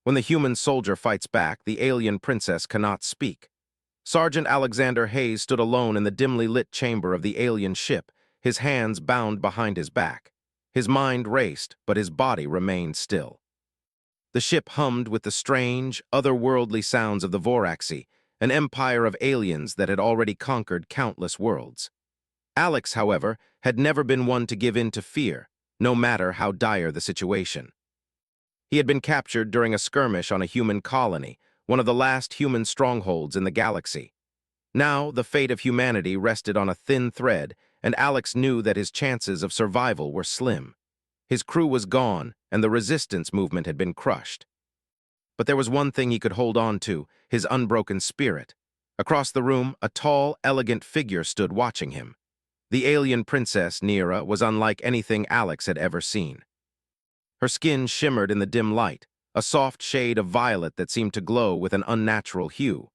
When the human soldier fights back, the alien princess cannot speak. Sergeant Alexander Hayes stood alone in the dimly lit chamber of the alien ship, his hands bound behind his back. His mind raced, but his body remained still. The ship hummed with the strange, otherworldly sounds of the Voraxi, an empire of aliens that had already conquered countless worlds. Alex, however, had never been one to give in to fear, no matter how dire the situation. He had been captured during a skirmish on a human colony, one of the last human strongholds in the galaxy. Now, the fate of humanity rested on a thin thread, and Alex knew that his chances of survival were slim. His crew was gone, and the resistance movement had been crushed. But there was one thing he could hold on to, his unbroken spirit. Across the room, a tall, elegant figure stood watching him. The alien princess, Nira, was unlike anything Alex had ever seen. Her skin shimmered in the dim light, a soft shade of violet that seemed to glow with an unnatural hue.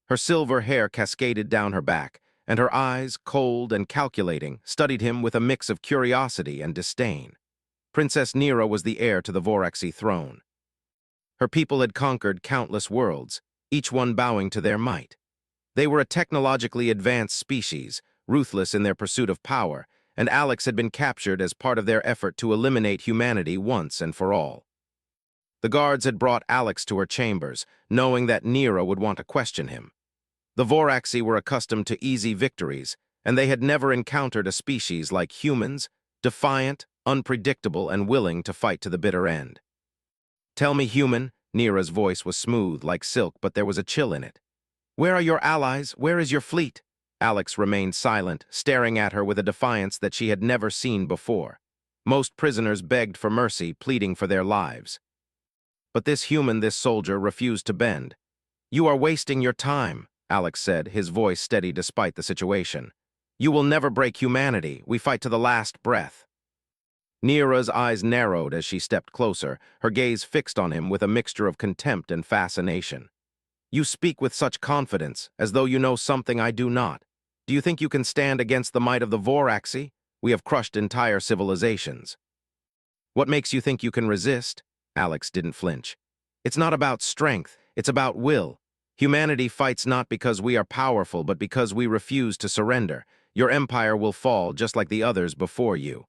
Her silver hair cascaded down her back, and her eyes, cold and calculating, studied him with a mix of curiosity and disdain. Princess Nira was the heir to the Voraxi throne. Her people had conquered countless worlds, each one bowing to their might. They were a technologically advanced species, ruthless in their pursuit of power, and Alex had been captured as part of their effort to eliminate humanity once and for all. The guards had brought Alex to her chambers, knowing that Nira would want to question him. The Voraxi were accustomed to easy victories, and they had never encountered a species like humans, defiant, unpredictable, and willing to fight to the bitter end. "Tell me, human," Nira's voice was smooth like silk, but there was a chill in it. "Where are your allies? Where is your fleet?" Alex remained silent, staring at her with a defiance that she had never seen before. Most prisoners begged for mercy, pleading for their lives. But this soldier, refused to bend. "You are wasting your time," Alex said, his voice steady despite the situation. "You will never break humanity. We fight to the last breath." Nira's eyes narrowed as she stepped closer, her gaze fixed on him with a mixture of contempt and fascination. "You speak with such confidence, as though you know something I do not. Do you think you can stand against the might of the Voraxi? We have crushed entire civilizations." "What makes you think you can resist?" Alex didn't flinch. "It's not about strength, it's about will. Humanity fights not because we are powerful, but because we refuse to surrender. Your empire will fall just like the others before you."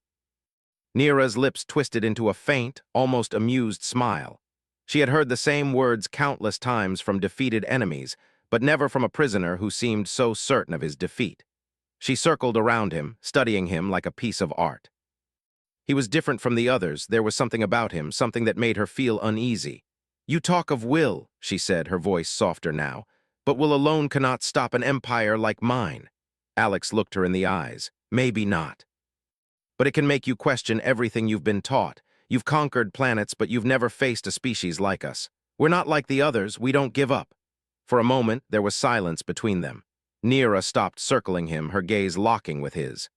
Nira's lips twisted into a faint, almost amused smile. She had heard the same words countless times from defeated enemies, but never from a prisoner who seemed so certain of his defeat. She circled around him, studying him like a piece of art. He was different from the others. There was something about him, something that made her feel uneasy. "You talk of will," she said, her voice softer now, "but will alone cannot stop an empire like mine." Alex looked her in the eyes. "Maybe not. But it can make you question everything you've been taught. You've conquered planets, but you've never faced a species like us. We're not like the others, we don't give up." For a moment, there was silence between them. Nira stopped circling him, her gaze locking with his.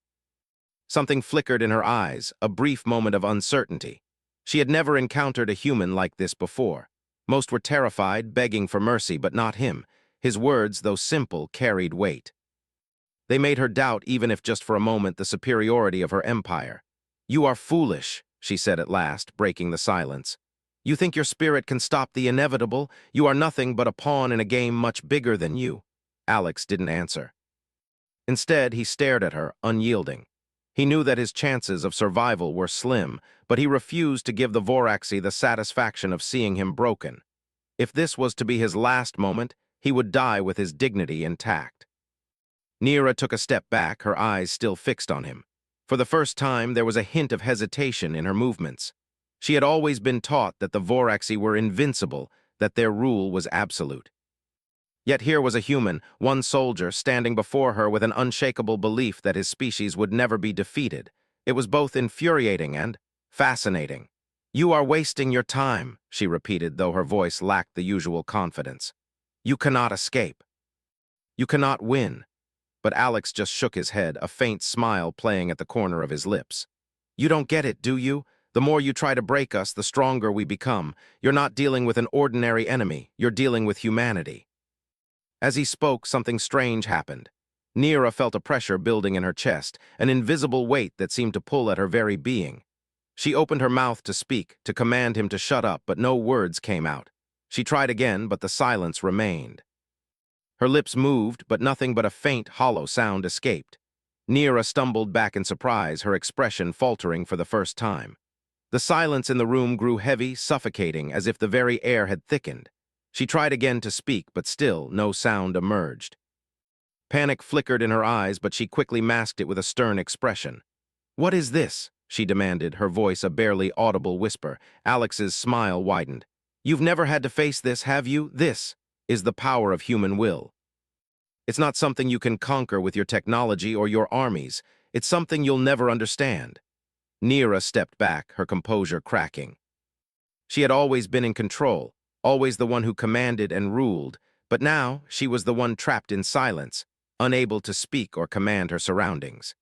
Something flickered in her eyes, a brief moment of uncertainty. She had never encountered a human like this before. Most were terrified, begging for mercy, but not him. His words, though simple, carried weight. They made her doubt, even if just for a moment, the superiority of her empire. "You are foolish," she said at last, breaking the silence. "You think your spirit can stop the inevitable? You are nothing but a pawn in a game much bigger than you." Alex didn't answer. Instead, he stared at her, unyielding. He knew that his chances of survival were slim, but he refused to give the Voraxi the satisfaction of seeing him broken. If this was to be his last moment, he would die with his dignity intact. Nira took a step back, her eyes still fixed on him. For the first time, there was a hint of hesitation in her movements. She had always been taught that the Voraxi were invincible, that their rule was absolute. Yet here was a human, one soldier, standing before her with an unshakable belief that his species would never be defeated. It was both infuriating and fascinating. "You are wasting your time," she repeated, though her voice lacked the usual confidence. "You cannot escape. You cannot win." But Alex just shook his head, a faint smile playing at the corner of his lips. "You don't get it, do you? The more you try to break us, the stronger we become. You're not dealing with an ordinary enemy, you're dealing with humanity." As he spoke, something strange happened. Nira felt a pressure building in her chest, an invisible weight that seemed to pull at her very being. She opened her mouth to speak, to command him to shut up, but no words came out. She tried again, but the silence remained. Her lips moved, but nothing but a faint, hollow sound escaped. Neera stumbled back in surprise, her expression faltering for the first time. The silence in the room grew heavy, suffocating, as if the very air had thickened. She tried again to speak, but still no sound emerged. Panic flickered in her eyes, but she quickly masked it with a stern expression. "What is this?" she demanded, her voice a barely audible whisper. Alex's smile widened. "You've never had to face this, have you? This is the power of human will. It's not something you can conquer with your technology or your armies. It's something you'll never understand." Neera stepped back, her composure cracking. She had always been in control, always the one who commanded and ruled, but now she was the one trapped in silence, unable to speak or command her surroundings.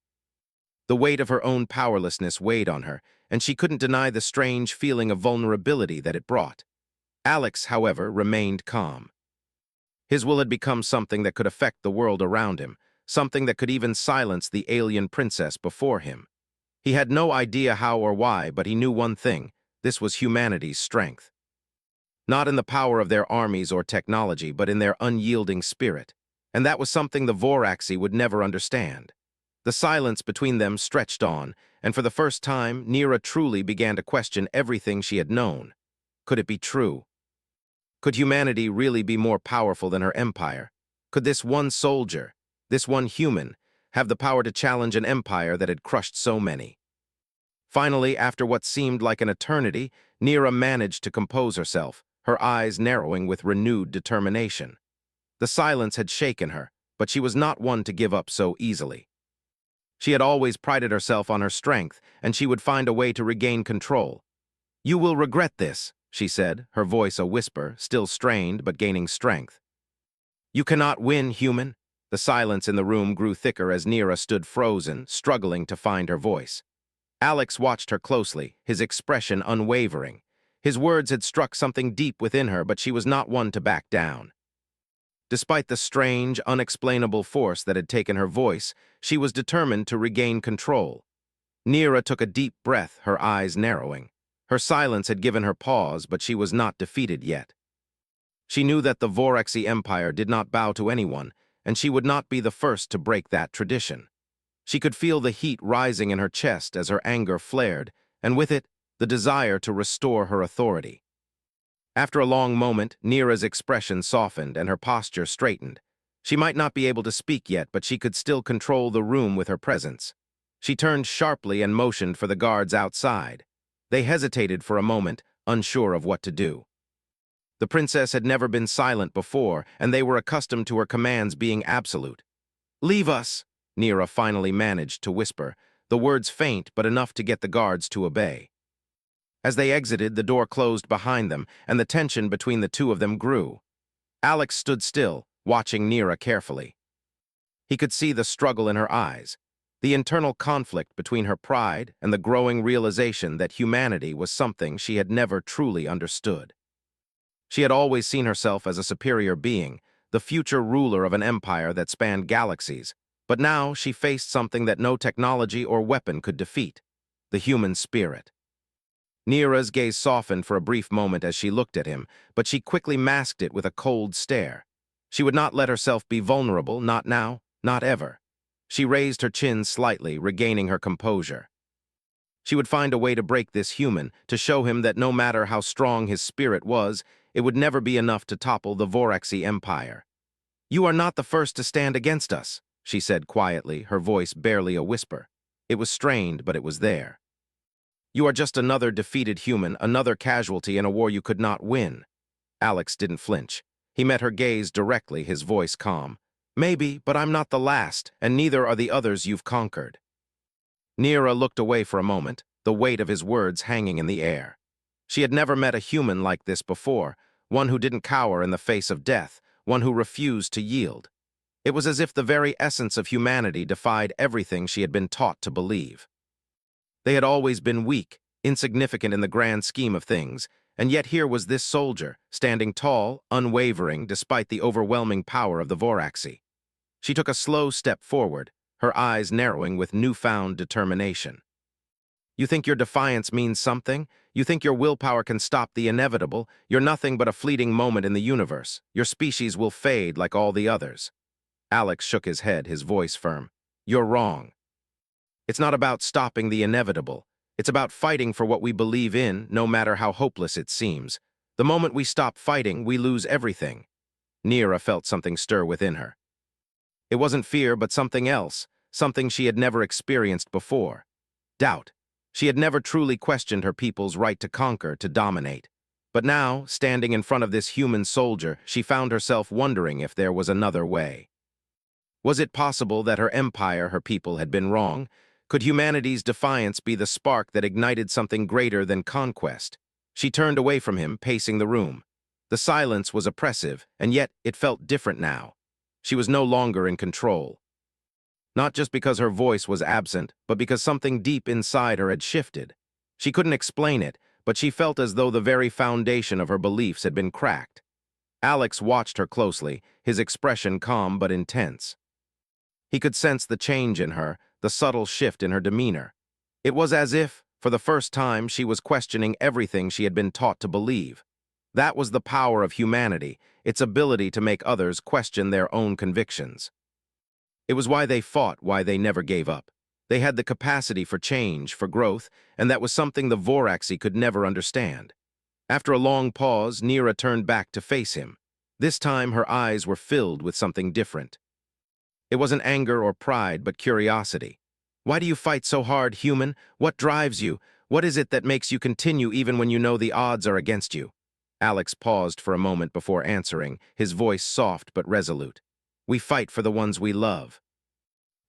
The weight of her own powerlessness weighed on her, and she couldn't deny the strange feeling of vulnerability that it brought. Alex, however, remained calm. His will had become something that could affect the world around him, something that could even silence the alien princess before him. He had no idea how or why, but he knew one thing: this was humanity's strength. Not in the power of their armies or technology, but in their unyielding spirit. And that was something the Voraxi would never understand. The silence between them stretched on, and for the first time, Neera truly began to question everything she had known. Could it be true? Could humanity really be more powerful than her empire? Could this one soldier, this one human, have the power to challenge an empire that had crushed so many? Finally, after what seemed like an eternity, Neera managed to compose herself, her eyes narrowing with renewed determination. The silence had shaken her, but she was not one to give up so easily. She had always prided herself on her strength, and she would find a way to regain control. "You will regret this," she said, her voice a whisper, still strained but gaining strength. "You cannot win, human." The silence in the room grew thicker as Neera stood frozen, struggling to find her voice. Alex watched her closely, his expression unwavering. His words had struck something deep within her, but she was not one to back down. Despite the strange, unexplainable force that had taken her voice, she was determined to regain control. Neera took a deep breath, her eyes narrowing. Her silence had given her pause, but she was not defeated yet. She knew that the Voraxi Empire did not bow to anyone, and she would not be the first to break that tradition. She could feel the heat rising in her chest as her anger flared, and with it, the desire to restore her authority. After a long moment, Neera's expression softened and her posture straightened. She might not be able to speak yet, but she could still control the room with her presence. She turned sharply and motioned for the guards outside. They hesitated for a moment, unsure of what to do. The princess had never been silent before, and they were accustomed to her commands being absolute. "Leave us," Neera finally managed to whisper, the words faint but enough to get the guards to obey. As they exited, the door closed behind them, and the tension between the two of them grew. Alex stood still, watching Neera carefully. He could see the struggle in her eyes, the internal conflict between her pride and the growing realization that humanity was something she had never truly understood. She had always seen herself as a superior being, the future ruler of an empire that spanned galaxies, but now she faced something that no technology or weapon could defeat: the human spirit. Neera's gaze softened for a brief moment as she looked at him, but she quickly masked it with a cold stare. She would not let herself be vulnerable, not now, not ever. She raised her chin slightly, regaining her composure. She would find a way to break this human, to show him that no matter how strong his spirit was, it would never be enough to topple the Voraxi Empire. "You are not the first to stand against us," she said quietly, her voice barely a whisper. It was strained, but it was there. "You are just another defeated human, another casualty in a war you could not win." Alex didn't flinch. He met her gaze directly, his voice calm. "Maybe, but I'm not the last, and neither are the others you've conquered." Neera looked away for a moment, the weight of his words hanging in the air. She had never met a human like this before, one who didn't cower in the face of death, one who refused to yield. It was as if the very essence of humanity defied everything she had been taught to believe. They had always been weak, insignificant in the grand scheme of things, and yet here was this soldier, standing tall, unwavering, despite the overwhelming power of the Voraxi. She took a slow step forward, her eyes narrowing with newfound determination. You think your defiance means something? You think your willpower can stop the inevitable? You're nothing but a fleeting moment in the universe. Your species will fade like all the others. Alex shook his head, his voice firm. You're wrong. It's not about stopping the inevitable. It's about fighting for what we believe in, no matter how hopeless it seems. The moment we stop fighting, we lose everything. Nira felt something stir within her. It wasn't fear, but something else, something she had never experienced before. Doubt. She had never truly questioned her people's right to conquer, to dominate. But now, standing in front of this human soldier, she found herself wondering if there was another way. Was it possible that her empire, her people, had been wrong? Could humanity's defiance be the spark that ignited something greater than conquest? She turned away from him, pacing the room. The silence was oppressive, and yet it felt different now. She was no longer in control. Not just because her voice was absent, but because something deep inside her had shifted. She couldn't explain it, but she felt as though the very foundation of her beliefs had been cracked. Alex watched her closely, his expression calm but intense. He could sense the change in her, the subtle shift in her demeanor. It was as if, for the first time, she was questioning everything she had been taught to believe. That was the power of humanity, its ability to make others question their own convictions. It was why they fought, why they never gave up. They had the capacity for change, for growth, and that was something the Voraxi could never understand. After a long pause, Nira turned back to face him. This time her eyes were filled with something different. It wasn't anger or pride, but curiosity. Why do you fight so hard, human? What drives you? What is it that makes you continue even when you know the odds are against you? Alex paused for a moment before answering, his voice soft but resolute. We fight for the ones we love.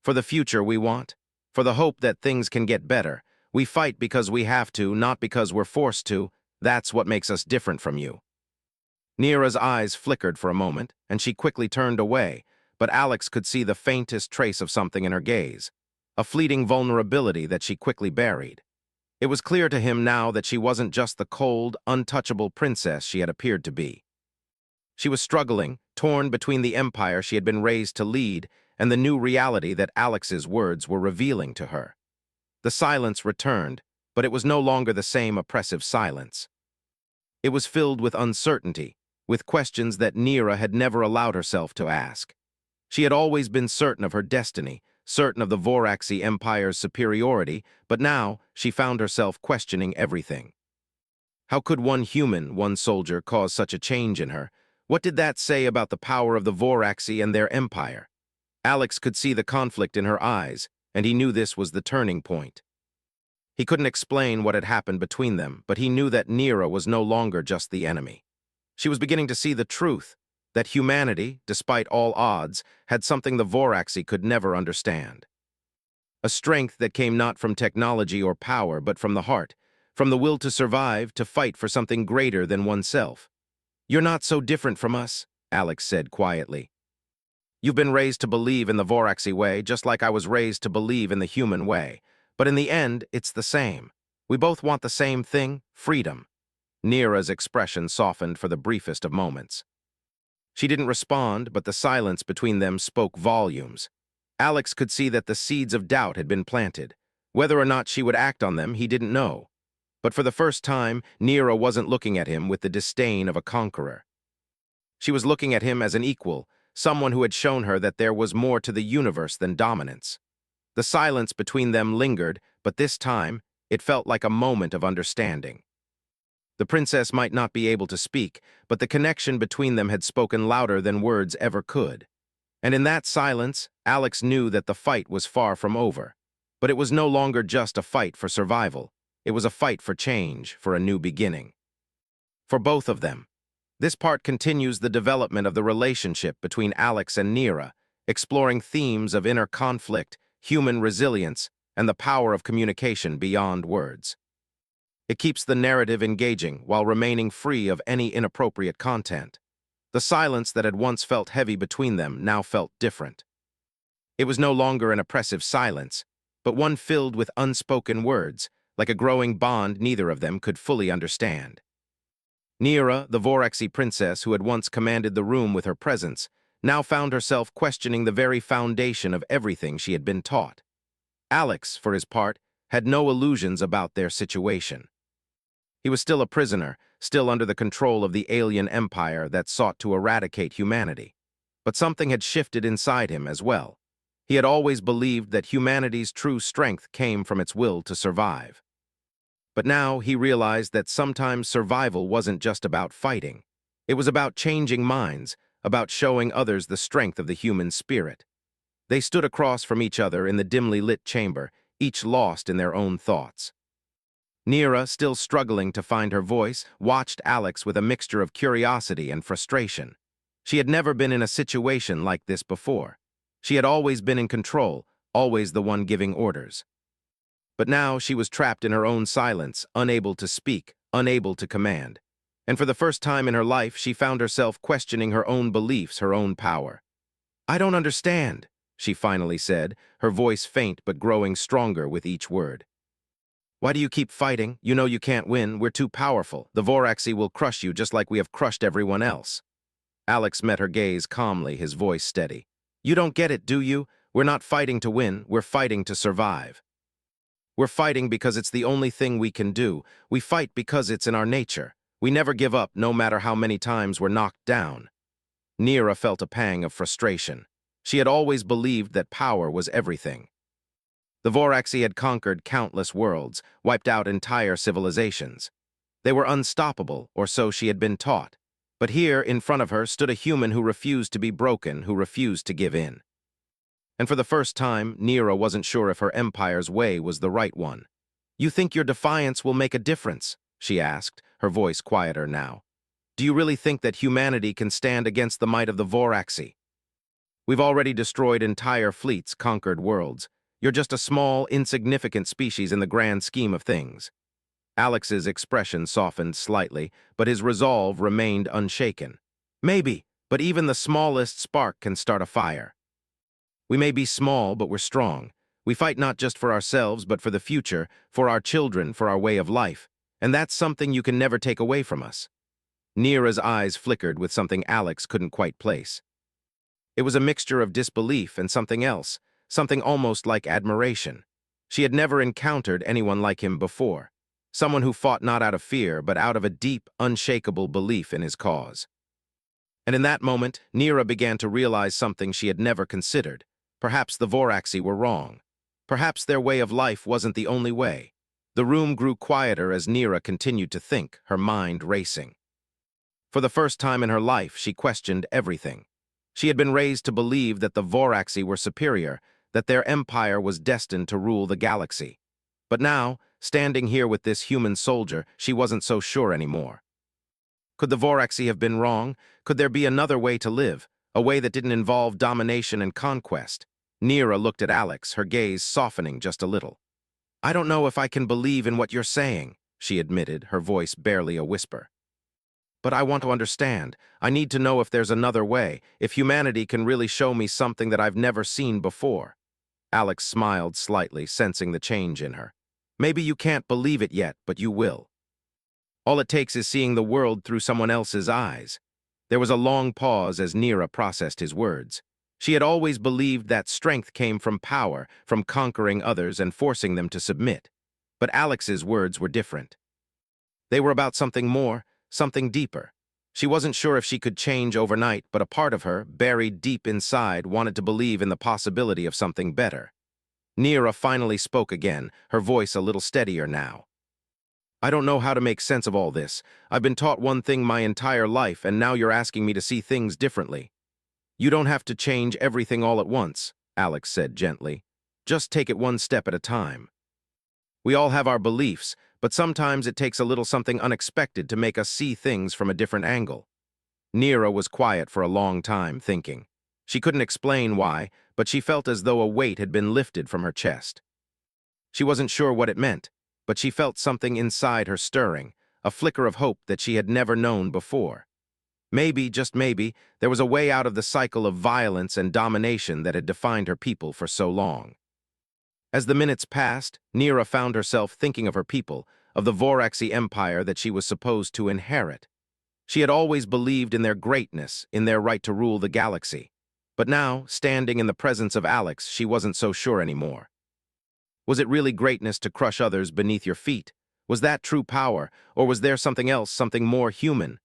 For the future we want. For the hope that things can get better. We fight because we have to, not because we're forced to. That's what makes us different from you. Nira's eyes flickered for a moment, and she quickly turned away, but Alex could see the faintest trace of something in her gaze, a fleeting vulnerability that she quickly buried. It was clear to him now that she wasn't just the cold, untouchable princess she had appeared to be. She was struggling, torn between the empire she had been raised to lead and the new reality that Alex's words were revealing to her. The silence returned, but it was no longer the same oppressive silence. It was filled with uncertainty, with questions that Nira had never allowed herself to ask. She had always been certain of her destiny, certain of the Voraxi Empire's superiority, but now she found herself questioning everything. How could one human, one soldier, cause such a change in her? What did that say about the power of the Voraxi and their empire? Alex could see the conflict in her eyes, and he knew this was the turning point. He couldn't explain what had happened between them, but he knew that Nira was no longer just the enemy. She was beginning to see the truth, that humanity, despite all odds, had something the Voraxi could never understand. A strength that came not from technology or power, but from the heart, from the will to survive, to fight for something greater than oneself. You're not so different from us, Alex said quietly. You've been raised to believe in the Voraxi way, just like I was raised to believe in the human way. But in the end, it's the same. We both want the same thing, freedom. Nira's expression softened for the briefest of moments. She didn't respond, but the silence between them spoke volumes. Alex could see that the seeds of doubt had been planted. Whether or not she would act on them, he didn't know. But for the first time, Nira wasn't looking at him with the disdain of a conqueror. She was looking at him as an equal, someone who had shown her that there was more to the universe than dominance. The silence between them lingered, but this time, it felt like a moment of understanding. The princess might not be able to speak, but the connection between them had spoken louder than words ever could. And in that silence, Alex knew that the fight was far from over. But it was no longer just a fight for survival. It was a fight for change, for a new beginning. For both of them. This part continues the development of the relationship between Alex and Nira, exploring themes of inner conflict, human resilience, and the power of communication beyond words. It keeps the narrative engaging while remaining free of any inappropriate content. The silence that had once felt heavy between them now felt different. It was no longer an oppressive silence, but one filled with unspoken words, like a growing bond neither of them could fully understand. Nira, the Voraxi princess who had once commanded the room with her presence, now found herself questioning the very foundation of everything she had been taught. Alex, for his part, had no illusions about their situation. He was still a prisoner, still under the control of the alien empire that sought to eradicate humanity. But something had shifted inside him as well. He had always believed that humanity's true strength came from its will to survive. But now he realized that sometimes survival wasn't just about fighting. It was about changing minds, about showing others the strength of the human spirit. They stood across from each other in the dimly lit chamber, each lost in their own thoughts. Neera, still struggling to find her voice, watched Alex with a mixture of curiosity and frustration. She had never been in a situation like this before. She had always been in control, always the one giving orders. But now she was trapped in her own silence, unable to speak, unable to command. And for the first time in her life, she found herself questioning her own beliefs, her own power. "I don't understand," she finally said, her voice faint but growing stronger with each word. "Why do you keep fighting? You know you can't win. We're too powerful. The Voraxi will crush you just like we have crushed everyone else." Alex met her gaze calmly, his voice steady. "You don't get it, do you? We're not fighting to win. We're fighting to survive. We're fighting because it's the only thing we can do. We fight because it's in our nature. We never give up, no matter how many times we're knocked down." Neera felt a pang of frustration. She had always believed that power was everything. The Voraxi had conquered countless worlds, wiped out entire civilizations. They were unstoppable, or so she had been taught. But here, in front of her, stood a human who refused to be broken, who refused to give in. And for the first time, Neera wasn't sure if her empire's way was the right one. "You think your defiance will make a difference?" she asked, her voice quieter now. "Do you really think that humanity can stand against the might of the Voraxi? We've already destroyed entire fleets, conquered worlds. You're just a small, insignificant species in the grand scheme of things." Alex's expression softened slightly, but his resolve remained unshaken. "Maybe, but even the smallest spark can start a fire. We may be small, but we're strong. We fight not just for ourselves, but for the future, for our children, for our way of life. And that's something you can never take away from us." Neera's eyes flickered with something Alex couldn't quite place. It was a mixture of disbelief and something else, something almost like admiration. She had never encountered anyone like him before, someone who fought not out of fear, but out of a deep, unshakable belief in his cause. And in that moment, Neera began to realize something she had never considered. Perhaps the Voraxi were wrong. Perhaps their way of life wasn't the only way. The room grew quieter as Neera continued to think, her mind racing. For the first time in her life, she questioned everything. She had been raised to believe that the Voraxi were superior, that their empire was destined to rule the galaxy. But now, standing here with this human soldier, she wasn't so sure anymore. Could the Voraxi have been wrong? Could there be another way to live, a way that didn't involve domination and conquest? Neera looked at Alex, her gaze softening just a little. "I don't know if I can believe in what you're saying," she admitted, her voice barely a whisper. "But I want to understand. I need to know if there's another way, if humanity can really show me something that I've never seen before." Alex smiled slightly, sensing the change in her. "Maybe you can't believe it yet, but you will. All it takes is seeing the world through someone else's eyes." There was a long pause as Neera processed his words. She had always believed that strength came from power, from conquering others and forcing them to submit. But Alex's words were different. They were about something more, something deeper. She wasn't sure if she could change overnight, but a part of her, buried deep inside, wanted to believe in the possibility of something better. Neera finally spoke again, her voice a little steadier now. "I don't know how to make sense of all this. I've been taught one thing my entire life, and now you're asking me to see things differently." "You don't have to change everything all at once," Alex said gently. "Just take it one step at a time. We all have our beliefs, but sometimes it takes a little something unexpected to make us see things from a different angle." Neera was quiet for a long time, thinking. She couldn't explain why, but she felt as though a weight had been lifted from her chest. She wasn't sure what it meant, but she felt something inside her stirring, a flicker of hope that she had never known before. Maybe, just maybe, there was a way out of the cycle of violence and domination that had defined her people for so long. As the minutes passed, Neera found herself thinking of her people, of the Voraxi Empire that she was supposed to inherit. She had always believed in their greatness, in their right to rule the galaxy. But now, standing in the presence of Alex, she wasn't so sure anymore. Was it really greatness to crush others beneath your feet? Was that true power, or was there something else, something more human?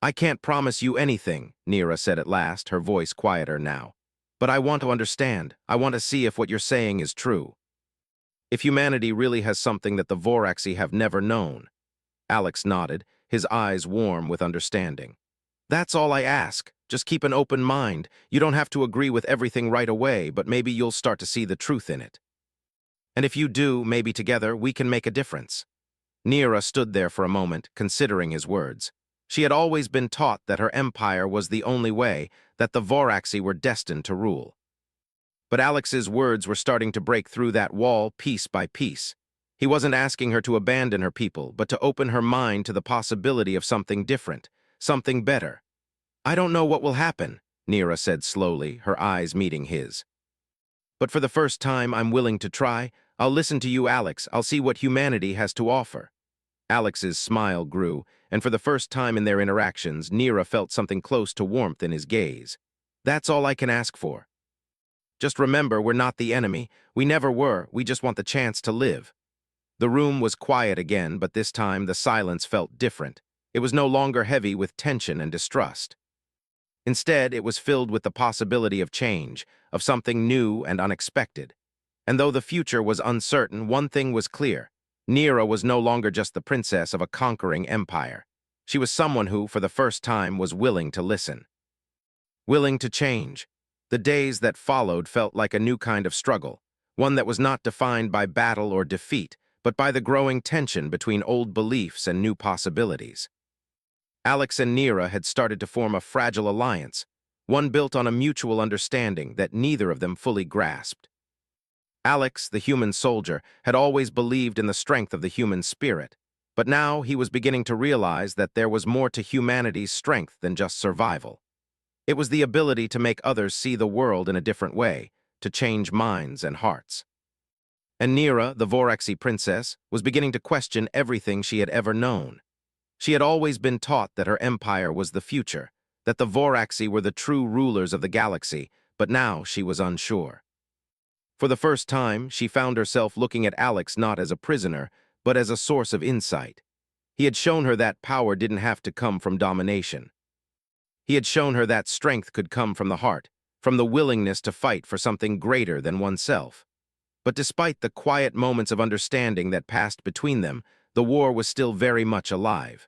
I can't promise you anything, Nira said at last, her voice quieter now. But I want to understand. I want to see if what you're saying is true. If humanity really has something that the Voraxi have never known. Alex nodded, his eyes warm with understanding. That's all I ask. Just keep an open mind. You don't have to agree with everything right away, but maybe you'll start to see the truth in it. And if you do, maybe together we can make a difference. Nira stood there for a moment, considering his words. She had always been taught that her empire was the only way, that the Voraxi were destined to rule. But Alex's words were starting to break through that wall piece by piece. He wasn't asking her to abandon her people, but to open her mind to the possibility of something different, something better. I don't know what will happen, Nira said slowly, her eyes meeting his. But for the first time, I'm willing to try. I'll listen to you, Alex. I'll see what humanity has to offer. Alex's smile grew, and for the first time in their interactions, Nira felt something close to warmth in his gaze. That's all I can ask for. Just remember, we're not the enemy. We never were. We just want the chance to live. The room was quiet again, but this time the silence felt different. It was no longer heavy with tension and distrust. Instead, it was filled with the possibility of change, of something new and unexpected. And though the future was uncertain, one thing was clear. Nira was no longer just the princess of a conquering empire. She was someone who, for the first time, was willing to listen. Willing to change. The days that followed felt like a new kind of struggle, one that was not defined by battle or defeat, but by the growing tension between old beliefs and new possibilities. Alex and Nira had started to form a fragile alliance, one built on a mutual understanding that neither of them fully grasped. Alex, the human soldier, had always believed in the strength of the human spirit, but now he was beginning to realize that there was more to humanity's strength than just survival. It was the ability to make others see the world in a different way, to change minds and hearts. And Nira, the Voraxi princess, was beginning to question everything she had ever known. She had always been taught that her empire was the future, that the Voraxi were the true rulers of the galaxy, but now she was unsure. For the first time, she found herself looking at Alex not as a prisoner, but as a source of insight. He had shown her that power didn't have to come from domination. He had shown her that strength could come from the heart, from the willingness to fight for something greater than oneself. But despite the quiet moments of understanding that passed between them, the war was still very much alive.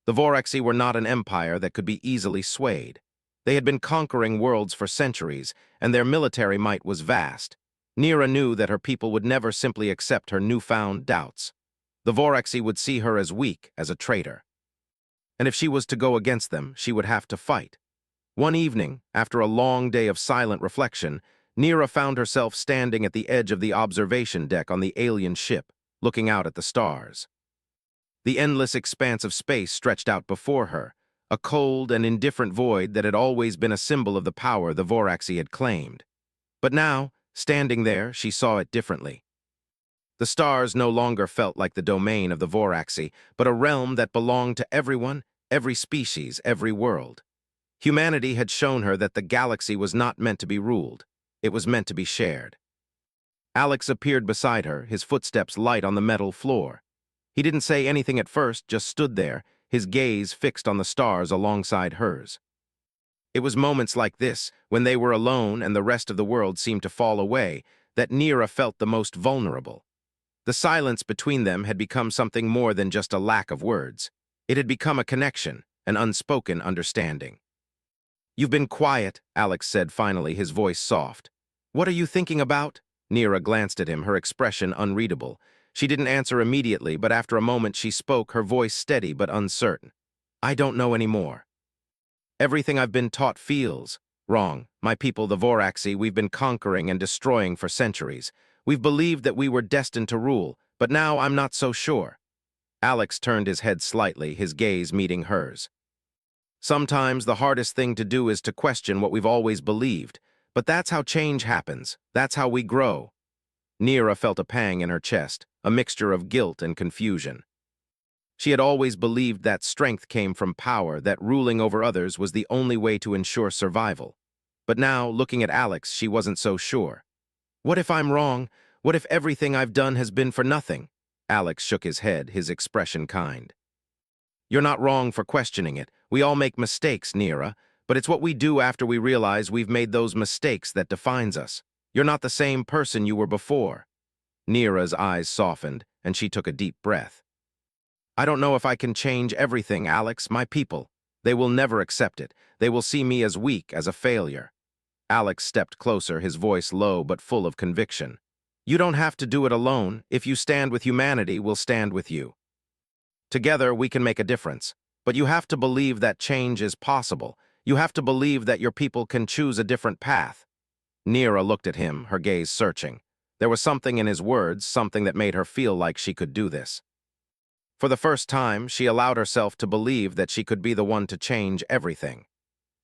The Voraxi were not an empire that could be easily swayed. They had been conquering worlds for centuries, and their military might was vast. Nira knew that her people would never simply accept her newfound doubts. The Voraxi would see her as weak, as a traitor. And if she was to go against them, she would have to fight. One evening, after a long day of silent reflection, Nira found herself standing at the edge of the observation deck on the alien ship, looking out at the stars. The endless expanse of space stretched out before her, a cold and indifferent void that had always been a symbol of the power the Voraxi had claimed. But now, standing there, she saw it differently. The stars no longer felt like the domain of the Voraxi, but a realm that belonged to everyone, every species, every world. Humanity had shown her that the galaxy was not meant to be ruled. It was meant to be shared. Alex appeared beside her, his footsteps light on the metal floor. He didn't say anything at first, just stood there, his gaze fixed on the stars alongside hers. It was moments like this, when they were alone and the rest of the world seemed to fall away, that Nira felt the most vulnerable. The silence between them had become something more than just a lack of words. It had become a connection, an unspoken understanding. "You've been quiet," Alex said finally, his voice soft. "What are you thinking about?" Nira glanced at him, her expression unreadable. She didn't answer immediately, but after a moment she spoke, her voice steady but uncertain. "I don't know anymore. Everything I've been taught feels wrong. My people, the Voraxi, we've been conquering and destroying for centuries. We've believed that we were destined to rule, but now I'm not so sure." Alex turned his head slightly, his gaze meeting hers. "Sometimes the hardest thing to do is to question what we've always believed, but that's how change happens. That's how we grow." Nira felt a pang in her chest, a mixture of guilt and confusion. She had always believed that strength came from power, that ruling over others was the only way to ensure survival. But now, looking at Alex, she wasn't so sure. "What if I'm wrong? What if everything I've done has been for nothing? Alex shook his head, his expression kind. You're not wrong for questioning it. We all make mistakes, Nira, but it's what we do after we realize we've made those mistakes that defines us. You're not the same person you were before. Nira's eyes softened, and she took a deep breath. I don't know if I can change everything, Alex, my people. They will never accept it. They will see me as weak, as a failure. Alex stepped closer, his voice low but full of conviction. You don't have to do it alone. If you stand with humanity, we'll stand with you. Together, we can make a difference. But you have to believe that change is possible. You have to believe that your people can choose a different path. Nira looked at him, her gaze searching. There was something in his words, something that made her feel like she could do this. For the first time, she allowed herself to believe that she could be the one to change everything.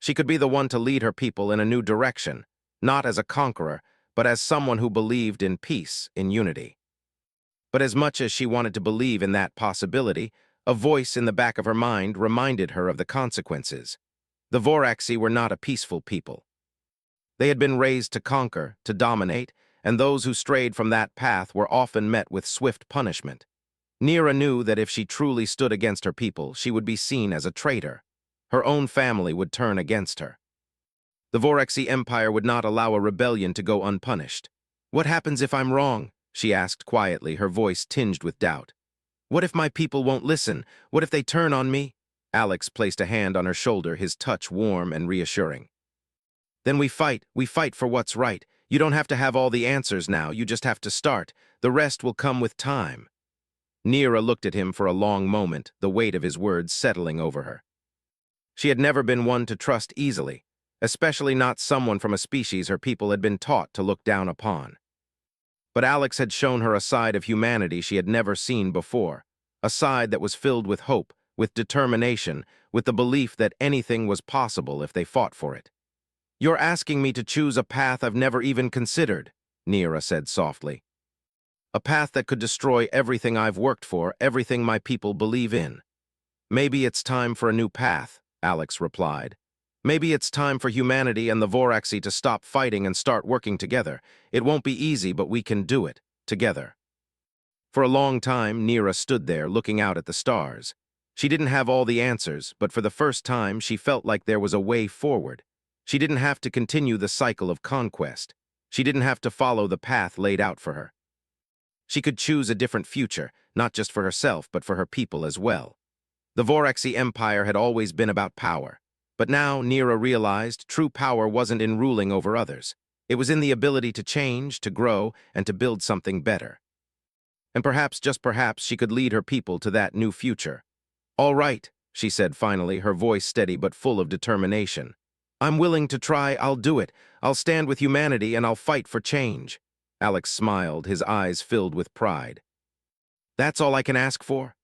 She could be the one to lead her people in a new direction, not as a conqueror, but as someone who believed in peace, in unity. But as much as she wanted to believe in that possibility, a voice in the back of her mind reminded her of the consequences. The Voraxi were not a peaceful people. They had been raised to conquer, to dominate, and those who strayed from that path were often met with swift punishment. Nira knew that if she truly stood against her people, she would be seen as a traitor. Her own family would turn against her. The Voraxi Empire would not allow a rebellion to go unpunished. What happens if I'm wrong? She asked quietly, her voice tinged with doubt. What if my people won't listen? What if they turn on me? Alex placed a hand on her shoulder, his touch warm and reassuring. Then we fight for what's right. You don't have to have all the answers now, you just have to start. The rest will come with time. Nira looked at him for a long moment, the weight of his words settling over her. She had never been one to trust easily, especially not someone from a species her people had been taught to look down upon. But Alex had shown her a side of humanity she had never seen before, a side that was filled with hope, with determination, with the belief that anything was possible if they fought for it. You're asking me to choose a path I've never even considered, Nira said softly. A path that could destroy everything I've worked for, everything my people believe in. Maybe it's time for a new path, Alex replied. Maybe it's time for humanity and the Voraxi to stop fighting and start working together. It won't be easy, but we can do it, together. For a long time, Nira stood there, looking out at the stars. She didn't have all the answers, but for the first time, she felt like there was a way forward. She didn't have to continue the cycle of conquest. She didn't have to follow the path laid out for her. She could choose a different future, not just for herself, but for her people as well. The Voraxi Empire had always been about power. But now Nira realized true power wasn't in ruling over others. It was in the ability to change, to grow, and to build something better. And perhaps, just perhaps, she could lead her people to that new future. All right, she said finally, her voice steady but full of determination. I'm willing to try, I'll do it. I'll stand with humanity and I'll fight for change. Alex smiled, his eyes filled with pride. That's all I can ask for?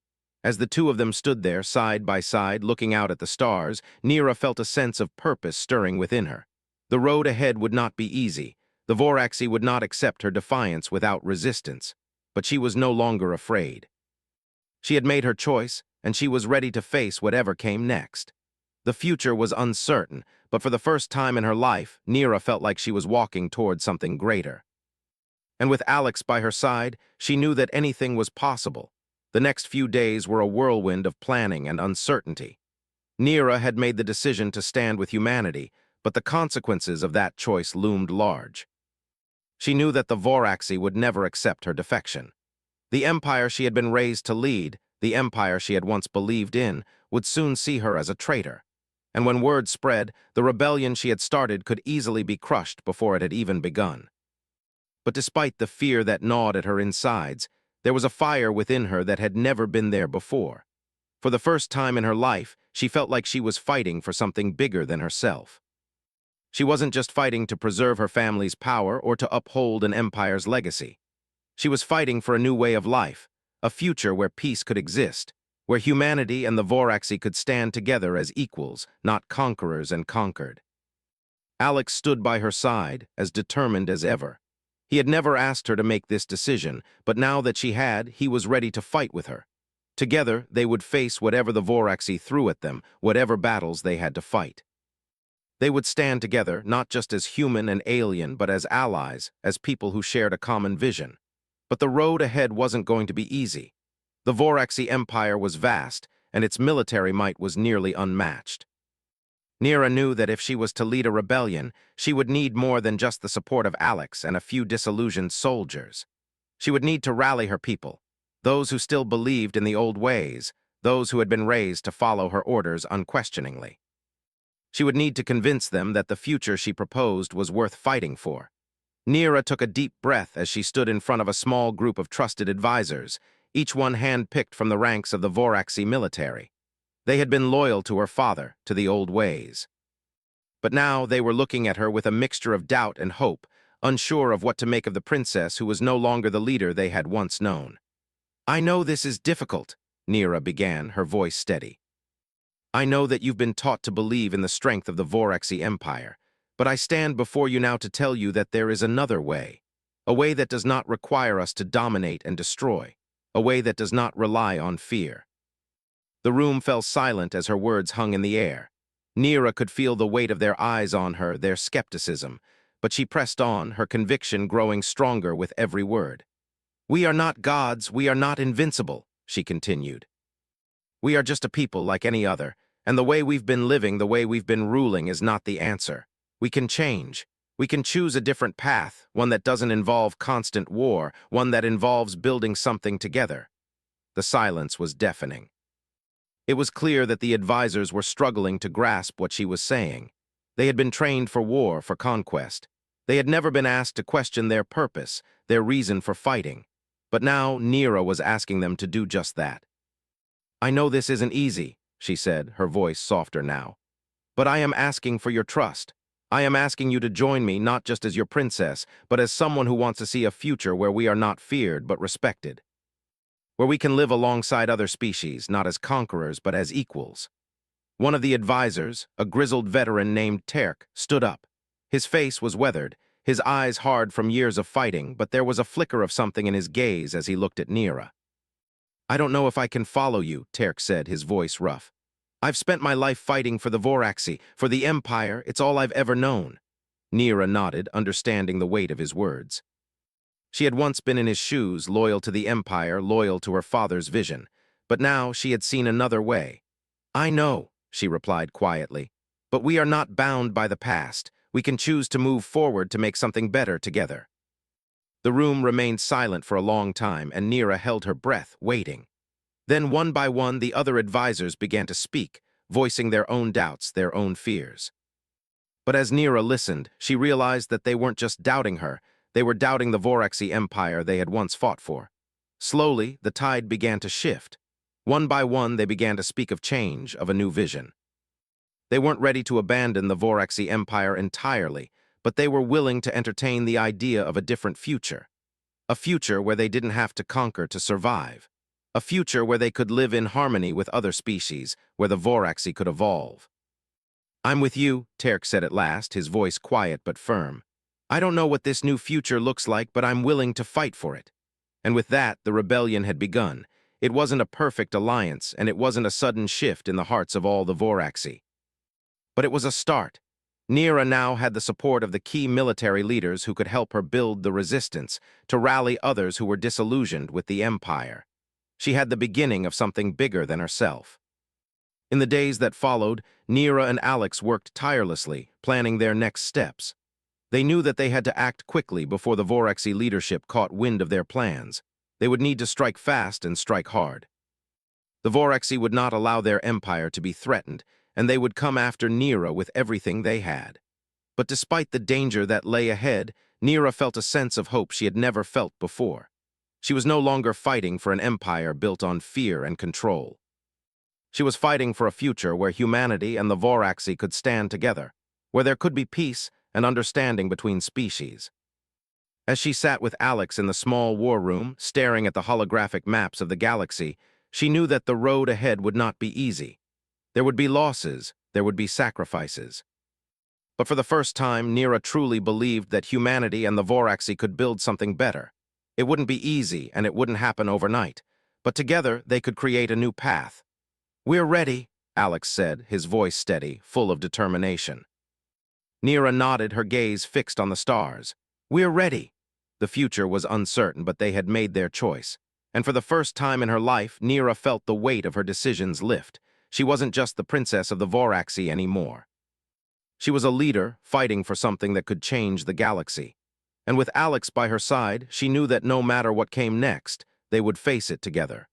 As the two of them stood there, side by side, looking out at the stars, Nira felt a sense of purpose stirring within her. The road ahead would not be easy. The Voraxi would not accept her defiance without resistance. But she was no longer afraid. She had made her choice, and she was ready to face whatever came next. The future was uncertain, but for the first time in her life, Nira felt like she was walking toward something greater. And with Alex by her side, she knew that anything was possible. The next few days were a whirlwind of planning and uncertainty. Nira had made the decision to stand with humanity, but the consequences of that choice loomed large. She knew that the Voraxi would never accept her defection. The empire she had been raised to lead, the empire she had once believed in, would soon see her as a traitor. And when word spread, the rebellion she had started could easily be crushed before it had even begun. But despite the fear that gnawed at her insides, there was a fire within her that had never been there before. For the first time in her life, she felt like she was fighting for something bigger than herself. She wasn't just fighting to preserve her family's power or to uphold an empire's legacy. She was fighting for a new way of life, a future where peace could exist, where humanity and the Voraxi could stand together as equals, not conquerors and conquered. Alex stood by her side, as determined as ever. He had never asked her to make this decision, but now that she had, he was ready to fight with her. Together, they would face whatever the Voraxi threw at them, whatever battles they had to fight. They would stand together, not just as human and alien, but as allies, as people who shared a common vision. But the road ahead wasn't going to be easy. The Voraxi Empire was vast, and its military might was nearly unmatched. Nira knew that if she was to lead a rebellion, she would need more than just the support of Alex and a few disillusioned soldiers. She would need to rally her people, those who still believed in the old ways, those who had been raised to follow her orders unquestioningly. She would need to convince them that the future she proposed was worth fighting for. Nira took a deep breath as she stood in front of a small group of trusted advisors, each one hand-picked from the ranks of the Voraxi military. They had been loyal to her father, to the old ways. But now they were looking at her with a mixture of doubt and hope, unsure of what to make of the princess who was no longer the leader they had once known. "I know this is difficult," Nira began, her voice steady. "I know that you've been taught to believe in the strength of the Voraxi Empire, but I stand before you now to tell you that there is another way, a way that does not require us to dominate and destroy, a way that does not rely on fear." The room fell silent as her words hung in the air. Nira could feel the weight of their eyes on her, their skepticism, but she pressed on, her conviction growing stronger with every word. "We are not gods, we are not invincible," she continued. "We are just a people like any other, and the way we've been living, the way we've been ruling is not the answer. We can change. We can choose a different path, one that doesn't involve constant war, one that involves building something together." The silence was deafening. It was clear that the advisors were struggling to grasp what she was saying. They had been trained for war, for conquest. They had never been asked to question their purpose, their reason for fighting. But now Nira was asking them to do just that. "I know this isn't easy," she said, her voice softer now. "But I am asking for your trust. I am asking you to join me not just as your princess, but as someone who wants to see a future where we are not feared but respected. Where we can live alongside other species, not as conquerors but as equals." One of the advisors, a grizzled veteran named Terk, stood up. His face was weathered, his eyes hard from years of fighting, but there was a flicker of something in his gaze as he looked at Nira. "I don't know if I can follow you," Terk said, his voice rough. "I've spent my life fighting for the Voraxi, for the Empire. It's all I've ever known." Nira nodded, understanding the weight of his words. She had once been in his shoes, loyal to the Empire, loyal to her father's vision. But now she had seen another way. "I know," she replied quietly. "But we are not bound by the past. We can choose to move forward to make something better together." The room remained silent for a long time, and Nira held her breath, waiting. Then, one by one, the other advisors began to speak, voicing their own doubts, their own fears. But as Nira listened, she realized that they weren't just doubting her, they were doubting the Voraxi Empire they had once fought for. Slowly, the tide began to shift. One by one, they began to speak of change, of a new vision. They weren't ready to abandon the Voraxi Empire entirely, but they were willing to entertain the idea of a different future. A future where they didn't have to conquer to survive. A future where they could live in harmony with other species, where the Voraxi could evolve. "I'm with you," Terk said at last, his voice quiet but firm. "I don't know what this new future looks like, but I'm willing to fight for it." And with that, the rebellion had begun. It wasn't a perfect alliance, and it wasn't a sudden shift in the hearts of all the Voraxi. But it was a start. Nira now had the support of the key military leaders who could help her build the resistance, to rally others who were disillusioned with the Empire. She had the beginning of something bigger than herself. In the days that followed, Nira and Alex worked tirelessly, planning their next steps. They knew that they had to act quickly before the Voraxi leadership caught wind of their plans. They would need to strike fast and strike hard. The Voraxi would not allow their empire to be threatened, and they would come after Nira with everything they had. But despite the danger that lay ahead, Nira felt a sense of hope she had never felt before. She was no longer fighting for an empire built on fear and control. She was fighting for a future where humanity and the Voraxi could stand together, where there could be peace and understanding between species. As she sat with Alex in the small war room, staring at the holographic maps of the galaxy, she knew that the road ahead would not be easy. There would be losses, there would be sacrifices. But for the first time, Nira truly believed that humanity and the Voraxi could build something better. It wouldn't be easy, and it wouldn't happen overnight. But together, they could create a new path. "We're ready," Alex said, his voice steady, full of determination. Nira nodded, her gaze fixed on the stars. "We're ready." The future was uncertain, but they had made their choice. And for the first time in her life, Nira felt the weight of her decisions lift. She wasn't just the princess of the Voraxi anymore. She was a leader, fighting for something that could change the galaxy. And with Alex by her side, she knew that no matter what came next, they would face it together.